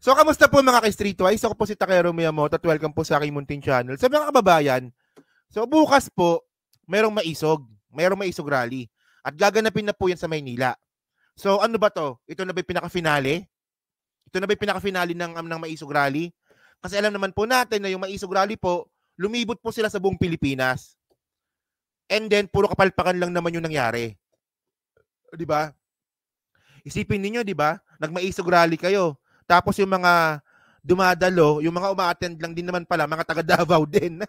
So, kamusta po mga ka-Streetwise? Ako po si Takero Miyamoto at welcome po sa aking munting channel. Sa mga kababayan, so bukas po, merong maisog rally. At gaganapin na po yan sa Maynila. So, ano ba to? Ito na ba yung pinaka-finale? Ito na ba yung pinaka-finale ng maisog rally? Kasi alam naman po natin na yung maisog rally po, lumibot po sila sa buong Pilipinas. And then, puro kapalpakan lang naman yung nangyari. Di ba? Isipin niyo, di ba? Nagmaisog rally kayo. Tapos yung mga dumadalo, yung mga uma-attend lang din naman pala, mga taga Davao din.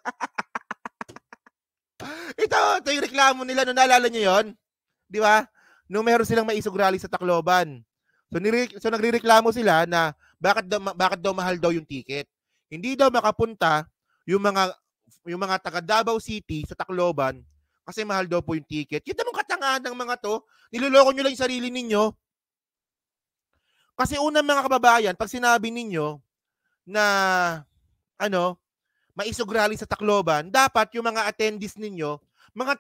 ito yung reklamo nila, no, naalala niyo yon? Di ba? No, meron silang maisog rally sa Tacloban. So nagrereklamo sila na bakit daw mahal daw yung ticket. Hindi daw makapunta yung mga taga Davao City sa Tacloban kasi mahal daw po yung ticket. Kita mong katangahan ng mga to, niloloko nyo lang yung sarili ninyo. Kasi unang mga kababayan, pag sinabi ninyo na maisog rally sa Tacloban, dapat yung mga attendees ninyo, mga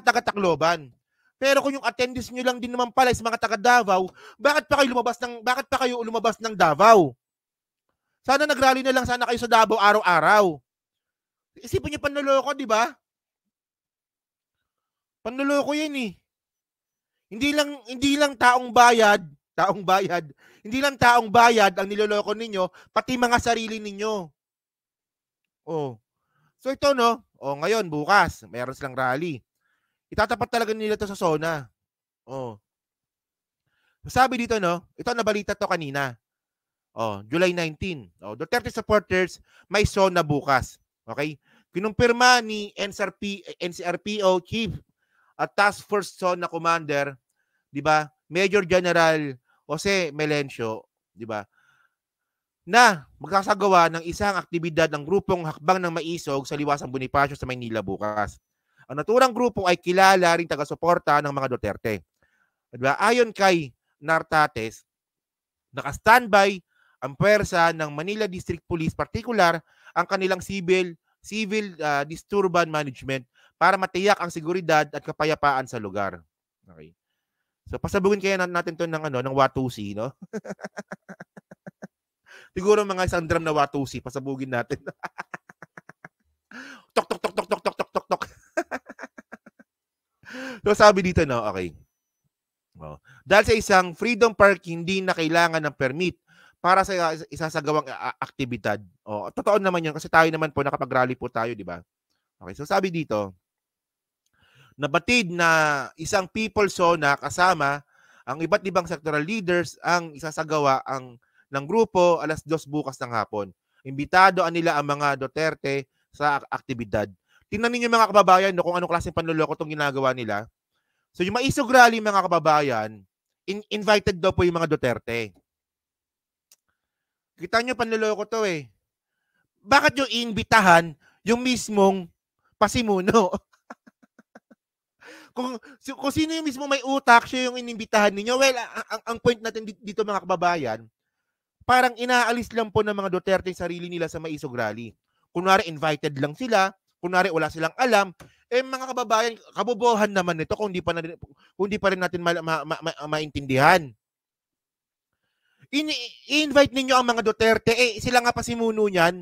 taga-Tacloban. Pero kung yung attendees nyo lang din naman pala is mga taga Davao, bakit pa kayo lumabas ng Davao? Sana nagrally na lang sana kayo sa Davao araw-araw. Isipin niyo panloloko, di ba? Panloloko 'yan eh. Hindi lang taong bayad, hindi lang taong bayad ang niloloko ninyo, pati mga sarili ninyo. Oh. So ito no, ngayon bukas, mayroon silang rally. Itatapat talaga nila to sa SONA. Oh. Sabi dito no, ito nabalita to kanina. July 19. Duterte supporters may SONA bukas. Okay? Kinumpirma ni NCRPO Chief at Task Force SONA Commander, 'di ba? Major General Jose Melencio, 'di ba? Na magsasagawa ng isang aktibidad ng grupong Hakbang ng Maisog sa Liwasang Bonifacio sa Maynila bukas. Ang naturang grupo ay kilala ring taga-suporta ng mga Duterte. 'Di ba? Ayon kay Nartates, naka-standby ang puwersa ng Manila District Police, partikular ang kanilang civil disturban management para matiyak ang seguridad at kapayapaan sa lugar. Okay. So pasabugin kaya natin 'to ng Watusi, no? Siguro mga isang drum na Watusi, pasabugin natin. Tok tok tok tok tok tok tok tok tok. So sabi dito no, okay. Dahil sa isang freedom park hindi na kailangan ng permit para sa isasagawang aktibidad. Totoo naman 'yun kasi tayo naman po nakapag-rally po tayo, di ba? Okay, so sabi dito, nabatid na isang people SONA kasama ang iba't ibang sectoral leaders ang isasagawa ng grupo alas 2 bukas ng hapon. Imbitado nila ang mga Duterte sa aktibidad. Tingnan niyo mga kababayan no, kung anong klaseng panloloko itong ginagawa nila. So yung maisog rally mga kababayan, invited daw po yung mga Duterte. Kita nyo panloloko to eh. Bakit nyo iimbitahan yung mismong pasimuno? kung sino yung mismo may utak, siya yung inimbitahan ninyo. Well, ang point natin dito mga kababayan, parang inaalis lang po ng mga Duterte yung sarili nila sa maisog rally. Kunwari invited lang sila, kunwari wala silang alam, mga kababayan, kabobohan naman nito kung hindi pa rin natin maintindihan. I-invite ninyo ang mga Duterte, sila nga pasimuno niyan.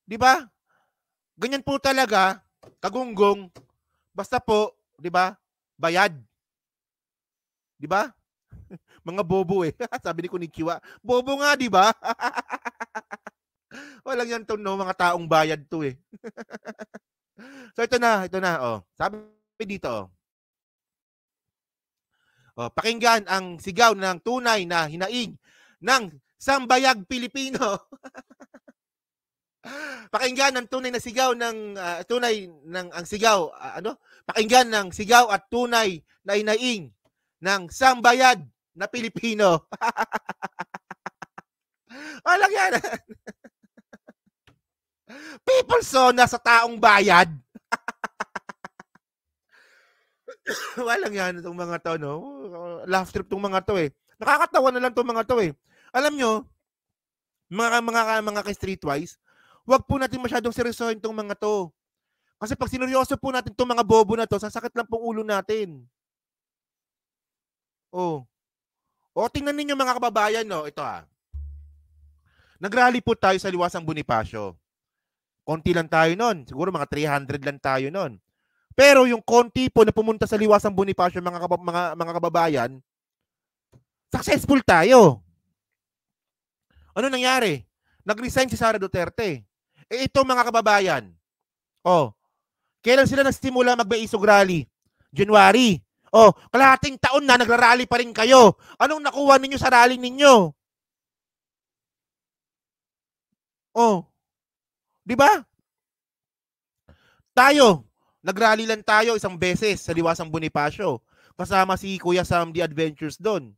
'Di ba? Ganyan po talaga, kagunggong, basta po, 'di ba? Bayad. 'Di ba? Mga bobo eh. Sabi ni Kunichiwa, bobo nga, 'di ba? Walang yan to no, mga taong bayad to eh. So ito na, Sabi dito, pakinggan ang sigaw ng tunay na hinaing ng sambayag Pilipino. Pakinggan ang tunay na sigaw ang sigaw, pakinggan ng sigaw at tunay na hinaing ng sambayag na Pilipino. Walang yan. People SONA sa taong bayad. Walang yan itong mga to, no? Laugh trip itong mga to eh. Nakakatawa na lang itong mga to eh. Alam nyo, mga ka-streetwise, wag po natin masyadong seryosohin itong mga to. Kasi pag sineryoso po natin itong mga bobo na to, sasakit lang pong ulo natin. O, tingnan ninyo mga kababayan, no? Ito Nagrally po tayo sa Liwasang Bonifacio. Konti lang tayo nun. Siguro mga 300 lang tayo nun. Pero yung konti po na pumunta sa Liwasang Bonifacio, mga kababayan, successful tayo. Ano nangyari? Nag-resign si Sara Duterte. Ito mga kababayan. Kailan sila nagsimula mag-Maisog Rally? January. Kalahating taon na nagrarally pa rin kayo. Anong nakuha ninyo sa rally ninyo? Di ba? Tayo, nagrally lang tayo isang beses sa Liwasang Bonifacio. Kasama si Kuya Sam The Adventures doon.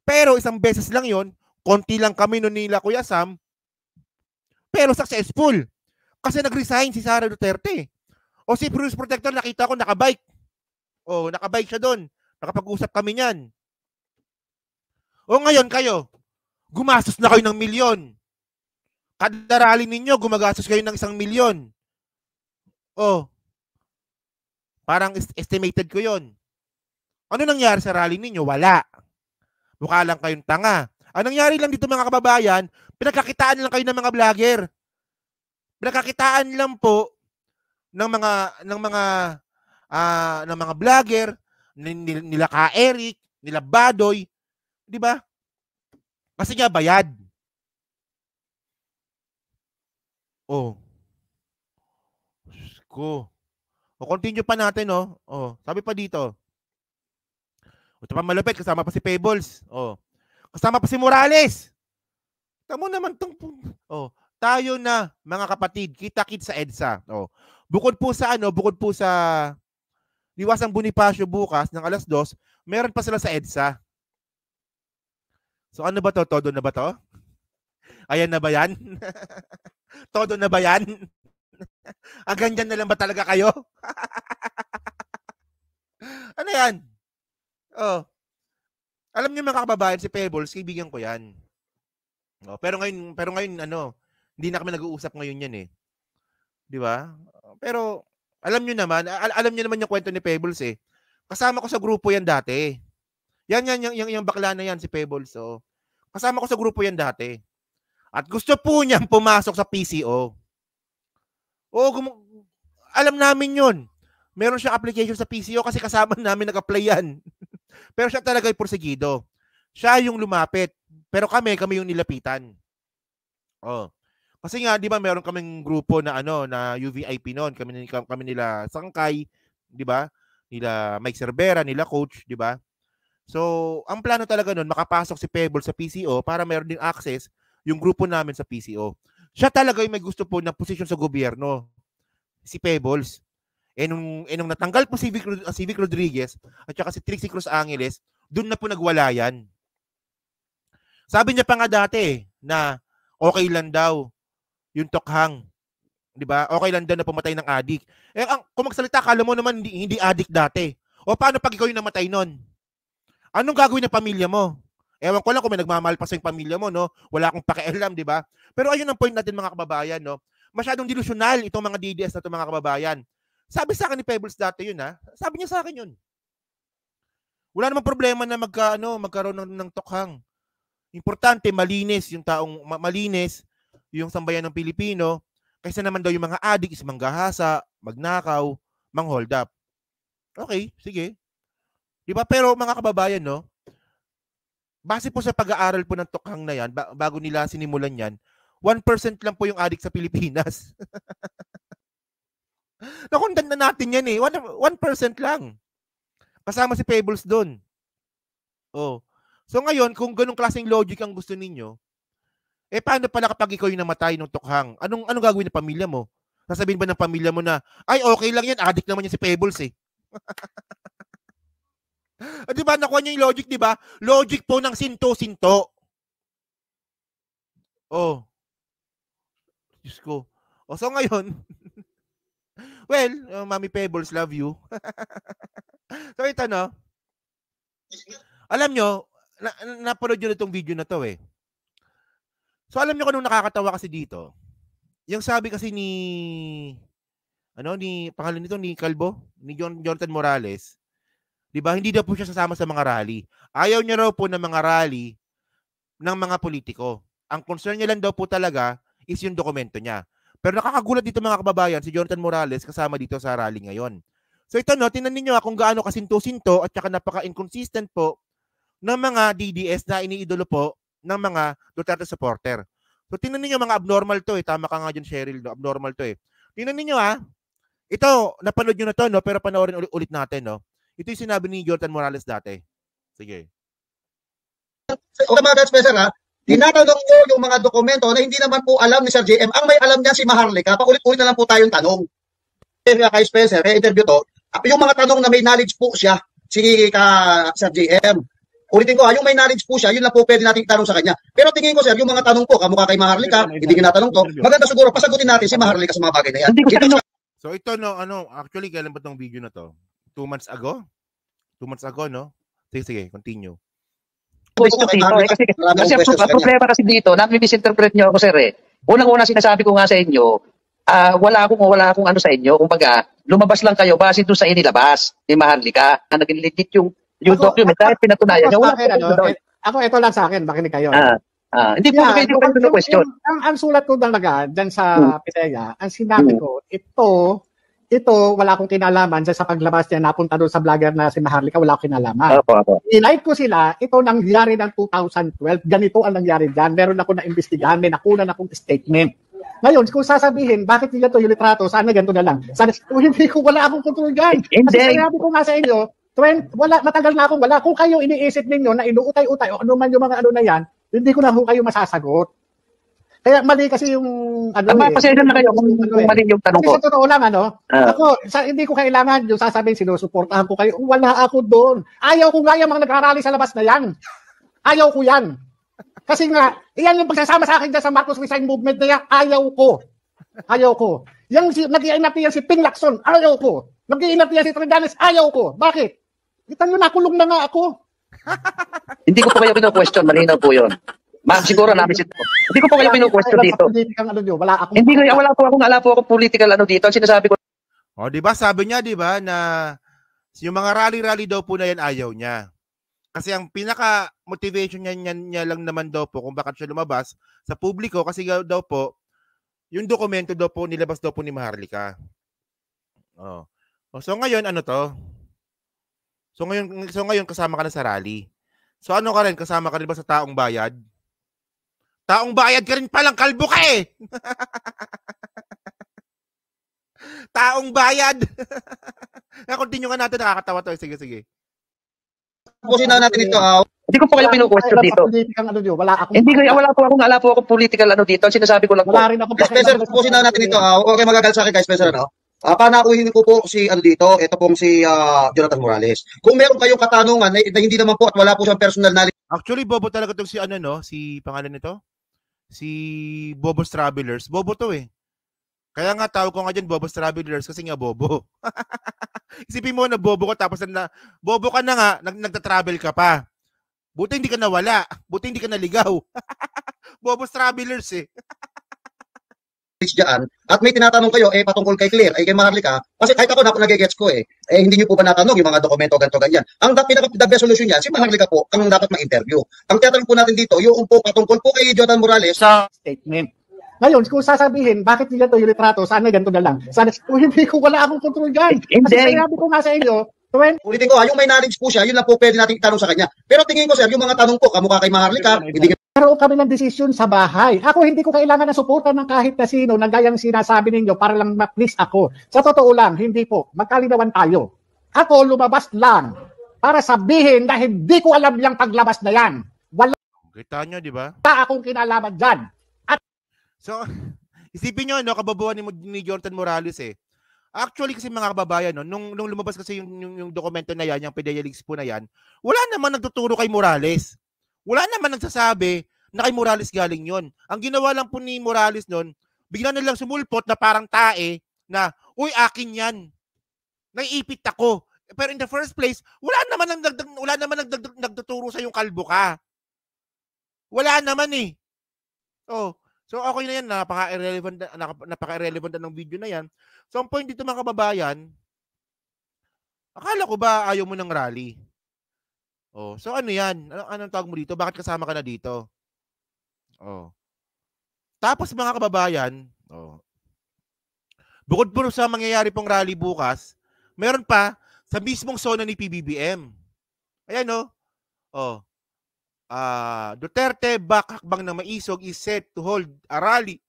Pero isang beses lang yon, konti lang kami noon nila Kuya Sam, pero successful. Kasi nag-resign si Sara Duterte. Si Bruce Protector, nakita ko nakabike. Nakabike siya doon. Nakapag-usap kami niyan. Ngayon kayo, gumastos na kayo ng milyon. Kada rally ninyo, gumagastos kayo ng 1 milyon. Parang estimated ko yon. Ano nangyari sa rally ninyo? Wala. Mukha lang kayong tanga. Ang nangyari lang dito mga kababayan, pinagkakitaan lang kayo ng mga vlogger. Pinagkakitaan lang po ng mga vlogger, nila Ka Eric, nila Badoy, di ba? Kasi nga bayad. Ko. Continue pa natin, sabi pa dito. Ito pa malapit, kasama pa si Pebbles. Kasama pa si Morales. Tamo naman tong tayo na mga kapatid, kita-kit sa EDSA. Bukod po sa Liwasang Bonifacio bukas ng 2:00, meron pa sila sa EDSA. So ano ba to? Todo na ba to? Ayan na ba yan? Todo na ba yan? Hanggang dyan na lang ba talaga kayo? Ano yan? Alam niyo mga kababayan, si Pebbles, kaibigan ko yan. Pero ngayon hindi na kami nag-uusap ngayon yan eh. Di ba? Pero alam niyo naman yung kwento ni Pebbles eh. Kasama ko sa grupo yan dati. Yung bakla na yan si Pebbles. Kasama ko sa grupo yan dati. At gusto po niyang pumasok sa PCO. Alam namin yun. Meron siyang application sa PCO kasi kasama namin nag-apply yan. Pero siya talaga yung porsigido. Siya yung lumapit. Pero kami yung nilapitan. Kasi nga, di ba, meron kaming grupo na na UVIP noon. Kami nila Sangkay, di ba? Nila Mike Cervera, nila Coach, di ba? So, ang plano talaga noon, makapasok si Pebble sa PCO para meron din access yung grupo namin sa PCO. Siya talaga yung may gusto po na posisyon sa gobyerno. Si Pebbles. Nung natanggal po si Vic Rodriguez at saka si Trixie Cruz Angeles, doon na po nagwala yan. Sabi niya pa nga dati na okay lang daw yung tokhang. Di ba? Okay lang daw na pumatay ng adik. Kung magsalita, kala mo naman hindi adik dati. Paano pag ikaw yung namatay nun? Anong gagawin ng pamilya mo? Ewan ko lang kung may nagmamahal pa sa yung pamilya mo, no? Wala akong pakialam, di ba? Pero ayun ang point natin mga kababayan, no? Masyadong delusional itong mga DDS na itong mga kababayan. Sabi sa akin ni Pebbles dati yun, ha? Sabi niya sa akin yun. Wala namang problema na magkaroon ng tokhang. Importante, malinis yung sambayan ng Pilipino, kaysa naman daw yung mga adik is manggahasa, magnakaw, manghold up. Okay, sige. Di ba? Pero mga kababayan, no? Base po sa pag-aaral po ng tokhang na yan, bago nila sinimulan yan, 1% lang po yung adik sa Pilipinas. Nakundan na natin yan eh. 1% lang. Kasama si Pebbles doon. So ngayon, kung ganung klaseng logic ang gusto ninyo, paano pala kapag ikaw yung namatay ng tokhang? Anong gagawin ng pamilya mo? Sasabihin ba ng pamilya mo na, ay okay lang yan, adik naman yan si Pebbles eh. Di ba, nakuha niyo yung logic, di ba? Logic po ng sinto-sinto. Diyos ko. So ngayon, well, Mami Pebbles, love you. So ito, no? Alam nyo, napanood nyo na itong video na to eh. So alam nyo kung anong nakakatawa kasi dito? Yung sabi kasi ni pangalan nito, ni Calvo, ni Jonathan Morales, 'Di ba? Hindi daw po siya sasama sa mga rally. Ayaw niya raw po ng mga rally ng mga politiko. Ang concern niya lang daw po talaga is yung dokumento niya. Pero nakakagulat dito mga kababayan, si Jonathan Morales kasama dito sa rally ngayon. So ito no, tingnan niyo kung gaano kasinto-sinto at saka napaka-inconsistent po ng mga DDS na iniidolo po ng mga Duterte supporter. So tingnan niyo mga abnormal to eh. Tama ka nga dyan, Cheryl. No? Abnormal to eh. Tingnan niyo ito, napanood nyo na to, no? Pero panoorin ulit natin, no? Ito yung sinabi ni Jonathan Morales dati. Sige. O mga Spencer tinatanong ko yung mga dokumento na hindi naman po alam ni Sir JM. Ang may alam niya si Maharlika, paulit-ulit na lang po tayong tanong. Kay Spencer, interview to, yung mga tanong na may knowledge po siya, si Sir JM. Ulitin ko yung may knowledge po siya, yun lang po pwede natin tanong sa kanya. Pero tingin ko sir, yung mga tanong po, kamukha kay Maharlika, hindi ko natanong to, maganda siguro pasagutin natin si Maharlika sa mga bagay na yan. So ito no, actually kailan ba tong video na to? 2 months ago? 2 months ago, no? Sige, continue. Question dito, kasi ang problema kasi dito, nami-misinterpret niyo ako sir eh. Unang-una sinasabi ko nga sa inyo, wala akong ano sa inyo, kumbaga, lumabas lang kayo base doon sa inilabas ni Maharlika, na naging legit yung document dahil pinatunayan niya. Ako ito lang sa akin, makinig kayo. Hindi po kayo yung question. Ang sulat ko talaga dyan sa PIDEA, ang sinabi ko, ito, wala akong kinalaman dyan sa paglabas niya, napunta doon sa vlogger na si Maharlika, wala akong kinalaman. Inite ko sila, ito nangyari ng 2012, ganito ang nangyari dyan, meron ako na-imbestigahan, may nakunan akong statement. Ngayon, kung sasabihin, bakit nila ito yung litrato, sana ganito na lang. Sana, hindi ko, wala akong kontrol dyan. Kasi sabi ko nga sa inyo, matagal na akong wala. Kung kayo iniisip ninyo na inuutay-utay o ano man yung mga ano na yan, hindi ko na kayo masasagot. Kaya mali kasi yung pasensya na kayo kung mali yung tanong ko. Kasi sa totoo lang ako, hindi ko kailangan yung sasabihin sinusuportahan ko kayo. Wala ako doon. Ayaw ko nga yung mga nagrarally sa labas na yan. Ayaw ko yan. Kasi nga, iyan yung pagsasama sa akin dyan sa Marcos Resign Movement na yan. Ayaw ko. Yung nag-iinap niya si Ping Lacson, ayaw ko. Nag-iinap niya si Trinidades, ayaw ko. Bakit? Kita nyo, nakulong na nga ako. Hindi ko po kayo pino-question, malinaw po yun. Siguro namin hindi ko po kayo pino-question dito. Wala po akong political dito. Sinasabi ko. Di ba? Sabi niya, di ba, na yung mga rally-rally daw po na yan ayaw niya. Kasi ang pinaka-motivation niya lang naman daw po kung bakit siya lumabas sa publiko kasi daw po, yung dokumento daw po, nilabas daw po ni Maharlika. So ngayon, ano to? So ngayon kasama ka na sa rally. So ano ka rin? Kasama ka rin ba sa taong bayad? Taong bayad ka rin palang, kalbo ka eh! Taong bayad! Continue ka natin, nakakatawa to. Sige. Pusin na natin ito. Hindi ko po kayo pino-question dito. Wala po akong political dito. Sinasabi ko lang po. Wala rin ako. Spencer, pusin na natin ito. Okay, magagal sa akin guys, Spencer, panauhin ko po si dito, ito pong si Jonathan Morales. Kung meron kayong katanungan na hindi naman po at wala po siyang personal knowledge. Actually, bobo talaga itong si pangalan nito? Si Bobo's Travelers. Bobo to eh. Kaya nga tawag ko nga dyan Bobo's Travelers kasi nga bobo. Isipin mo na bobo ka tapos bobo ka na nga, nagta-travel ka pa. Buti hindi ka nawala. Buti hindi ka naligaw. Bobo's Travelers eh. Diyan, at may tinatanong kayo patungkol kay Claire kay Maharlika kasi kahit ako nagigets ko hindi niyo po ba natanong yung mga dokumento ganito ganyan. Ang the best solution niya si Maharlika po ang dapat ma-interview. Ang tatanong po natin dito yung po patungkol po kay Jonathan Morales sa statement. Ngayon, kung sasabihin, bakit nila ito yung litrato, sana ganito na lang. Sana, hindi ko, wala akong kontrol dyan. Kasi sabi ko nga sa inyo, ulitin ko yung may knowledge po siya, yun lang po pwede natin tanong sa kanya. Pero tingin ko sir, yung mga tanong po, kamukha kay Maharlika, pero kami ng desisyon sa bahay. Ako hindi ko kailangan ng suporta ng kahit na sino na gayang sinasabi ninyo para lang ma-please ako. Sa totoo lang, hindi po. Magkalinawan tayo. Ako lumabas lang para sabihin na hindi ko alam yung paglabas na yan. Wala. Kita nyo, di ba? Akong kinalaman dyan. So, isipin nyo, kababuhan ni Jonathan Morales eh. Actually kasi mga kababayan, nung lumabas kasi yung dokumento na yan, yung PIDEA leaks po na yan, wala naman nagtuturo kay Morales. Wala naman nagsasabi na kay Morales galing yon. Ang ginawa lang po ni Morales noon, bigla na lang sumulpot na parang tae na, uy, akin yan. Naiipit ako. Pero in the first place, wala naman nagtuturo sa yung kalbo ka. Wala naman eh. So okay na yan, napaka-irrelevant ng video na yan. So ang point dito mga kababayan, Akala ko ba ayaw mo ng rally? Oh, so ano 'yan? Anong tawag mo dito? Bakit kasama ka na dito? Oh. Tapos mga kababayan, oh. Bukod po sa mangyayari pong rally bukas, meron pa sa mismong zona ni PBBM. Ayan oh. Oh. Duterte back hakbang ng maisog is set to hold a rally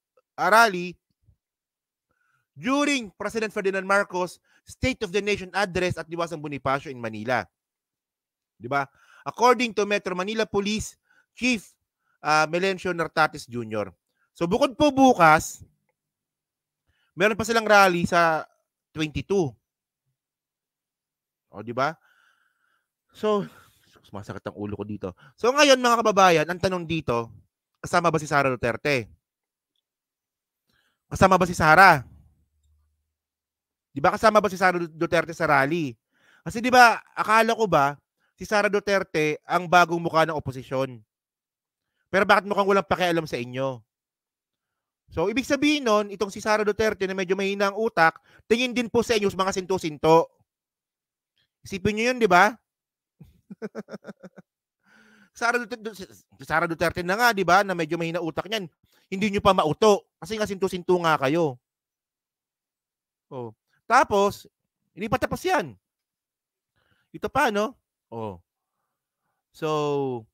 during President Ferdinand Marcos State of the Nation address at Diwasang Bonifacio in Manila. 'Di ba? According to Metro Manila Police Chief Melencio Nartates Jr. So bukod po bukas, meron pa silang rally sa 22. O, 'di ba? So, sumasakit ang ulo ko dito. So ngayon mga kababayan, ang tanong dito, kasama ba si Sara Duterte? Kasama ba si Sara? 'Di ba kasama ba si Sara Duterte sa rally? Kasi 'di ba, akala ko ba si Sara Duterte ang bagong mukha ng oposisyon. Pero bakit mukhang walang pakialam sa inyo? So ibig sabihin nun, itong si Sara Duterte na medyo mahina ang utak, tingin din po sa inyo mga sinto-sinto. Isipin niyo 'yun, 'di ba? Sara Duterte na nga, 'di ba, na medyo mahina utak niyan. Hindi niyo pa mauto kasi nga sinto-sinto nga kayo. Oh. Tapos, hindi pa tapos 'yan. Ito pa, no? Oh. So,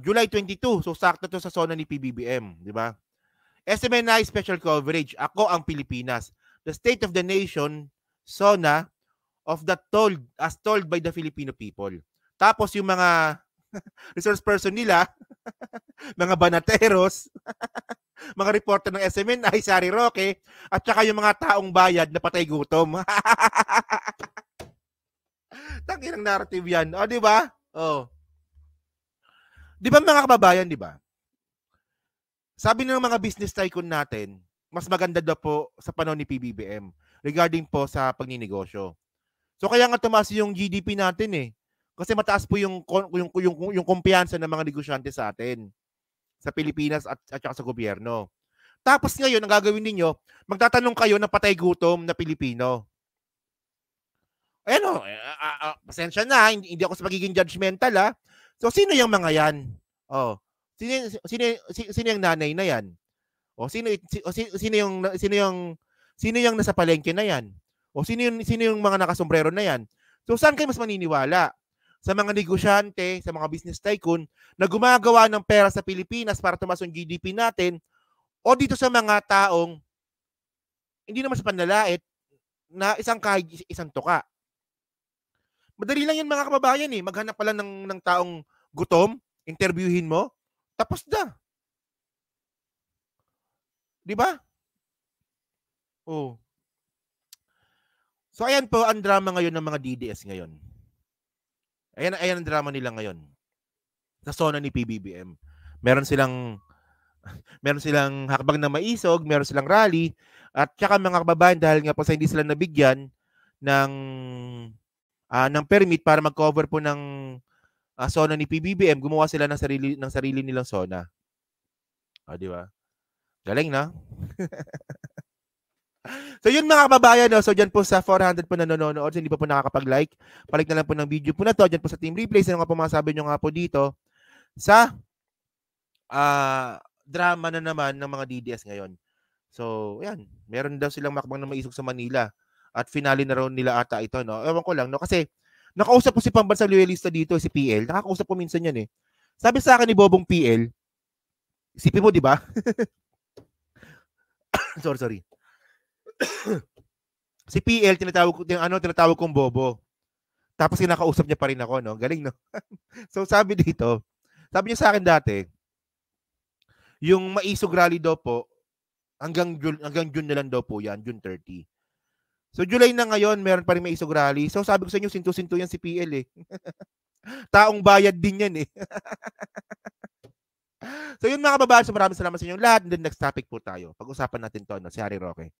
July 22. So, sakto to sa zona ni PBBM. Di ba? SMNI special coverage. Ako ang Pilipinas. The State of the Nation zona of the as told by the Filipino people. Tapos yung mga resource person nila, mga banateros, mga reporter ng SMNI, Sari Roque, at saka yung mga taong bayad na patay gutom. Tangin ang narrative yan. O, di ba? O. Di ba mga kababayan, di ba? Sabi ng mga business tycoon natin, mas maganda daw po sa panahon ni PBBM regarding po sa pagninegosyo. So kaya nga tumaas yung GDP natin eh. Kasi mataas po yung kumpiyansa ng mga negosyante sa atin sa Pilipinas at saka sa gobyerno. Tapos ngayon, ang gagawin ninyo, magtatanong kayo ng patay gutom na Pilipino. Ayan o, pasensya na, hindi ako sa pagiging judgmental ha. So, sino yung mga yan? Oh, sino yung nanay na yan? O, sino yung nasa palengke na yan? O, sino yung mga nakasombrero na yan? So, saan kayo mas maniniwala? Sa mga negosyante, sa mga business tycoon na gumagawa ng pera sa Pilipinas para tumaas ang GDP natin o dito sa mga taong hindi naman sa panlalait na isang kahig, isang tuka. Madali lang yan mga kababayan eh. Maghanap pala ng taong gutom, interviewin mo, tapos na. Di ba? Oh. So ayan po ang drama ngayon ng mga DDS ngayon. Ayan ang drama nila ngayon. Sa zona ni PBBM. Meron silang hakbang na maisog, meron silang rally, at saka mga kababayan dahil nga po sa hindi sila nabigyan ng permit para mag-cover po ng zona ni PBBM, gumawa sila ng sarili nilang zona. Di ba? Galing na. So yun mga kababayan, no? So dyan po sa 400 po na nanonood, so hindi pa po nakakapag-like, palik na lang po ng video po na to, dyan po sa Team Replays, ano nga po masabi nyo nga po dito sa drama na naman ng mga DDS ngayon. So yan, meron daw silang makbang na maisog sa Manila at finale na raw nila ata ito, no? Ewan ko lang, no? Kasi nakausap po si pambansang loyalista dito, si PL, nakakausap po minsan yan eh. Sabi sa akin ni Bobong PL, isipin mo, di ba? sorry. Si PL tinatawag kong bobo. Tapos kinakausap niya pa rin ako, no? Galing, no? So sabi dito, sabi niya sa akin dati, yung maisog rally daw po hanggang June na lang daw po yan, June 30. So July na ngayon, meron pa rin maisog rally. So sabi ko sa inyo, sinto-sinto yan si PL eh. Taong bayad din yan eh. So yun mga kababayan, so maraming salamat sa inyong lahat. And then next topic po tayo. Pag-usapan natin to, no? Si Harry Roque.